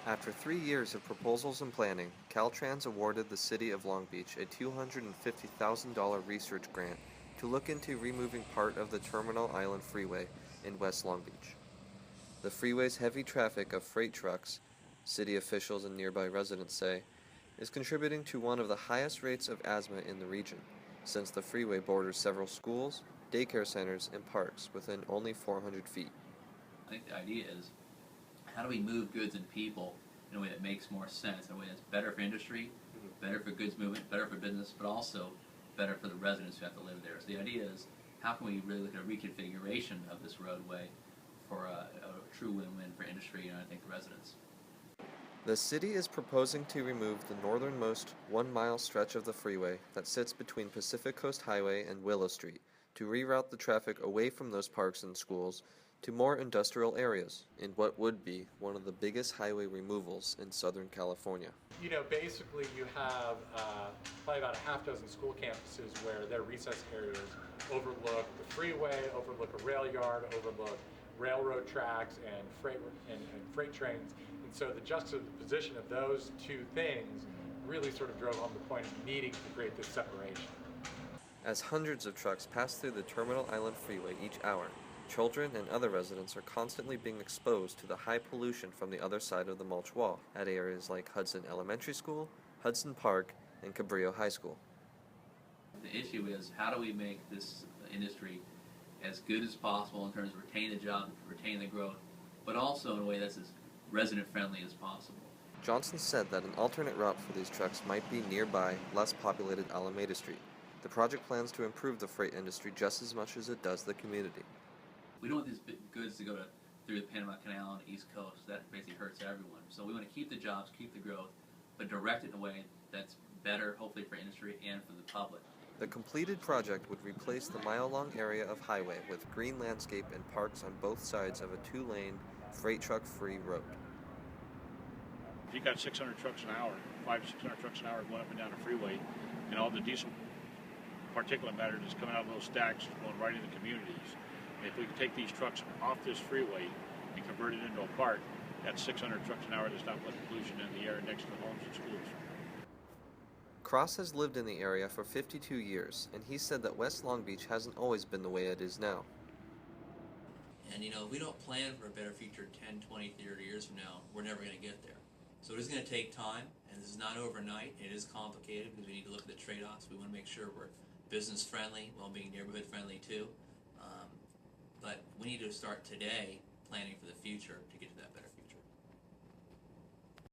After 3 years of proposals and planning, Caltrans awarded the City of Long Beach a $250,000 research grant to look into removing part of the Terminal Island Freeway in West Long Beach. The freeway's heavy traffic of freight trucks, city officials and nearby residents say, is contributing to one of the highest rates of asthma in the region, since the freeway borders several schools, daycare centers, and parks within only 400 feet. I think the idea is, how do we move goods and people in a way that makes more sense, in a way that's better for industry, better for goods movement, better for business, but also better for the residents who have to live there. So the idea is, how can we really look at a reconfiguration of this roadway for a true win-win for industry and I think the residents. The city is proposing to remove the northernmost 1 mile stretch of the freeway that sits between Pacific Coast Highway and Willow Street to reroute the traffic away from those parks and schools to more industrial areas in what would be one of the biggest highway removals in Southern California. Basically you have probably about a half dozen school campuses where their recess areas overlook the freeway, overlook a rail yard, overlook railroad tracks and freight trains. And so the juxtaposition of those two things really sort of drove home the point of needing to create this separation. As hundreds of trucks pass through the Terminal Island Freeway each hour, children and other residents are constantly being exposed to the high pollution from the other side of the mulch wall at areas like Hudson Elementary School, Hudson Park, and Cabrillo High School. The issue is, how do we make this industry as good as possible in terms of retaining the jobs, retaining the growth, but also in a way that's as resident-friendly as possible. Johnson said that an alternate route for these trucks might be nearby, less populated Alameda Street. The project plans to improve the freight industry just as much as it does the community. We don't want these goods to go through the Panama Canal on the East Coast. That basically hurts everyone. So we want to keep the jobs, keep the growth, but direct it in a way that's better, hopefully, for industry and for the public. The completed project would replace the mile-long area of highway with green landscape and parks on both sides of a 2-lane, freight truck-free road. If you got 600 trucks an hour, 600 trucks an hour going up and down the freeway, and all the diesel particulate matter that's coming out of those stacks is going right into communities. And if we could take these trucks off this freeway and convert it into a park, that's 600 trucks an hour to stop putting pollution in the air next to the homes and schools. Cross has lived in the area for 52 years, and he said that West Long Beach hasn't always been the way it is now. And if we don't plan for a better future 10, 20, 30 years from now, we're never going to get there. So it is going to take time, and this is not overnight. It is complicated because we need to look at the trade-offs. We want to make sure we're business-friendly while being neighborhood-friendly too. But we need to start today planning for the future to get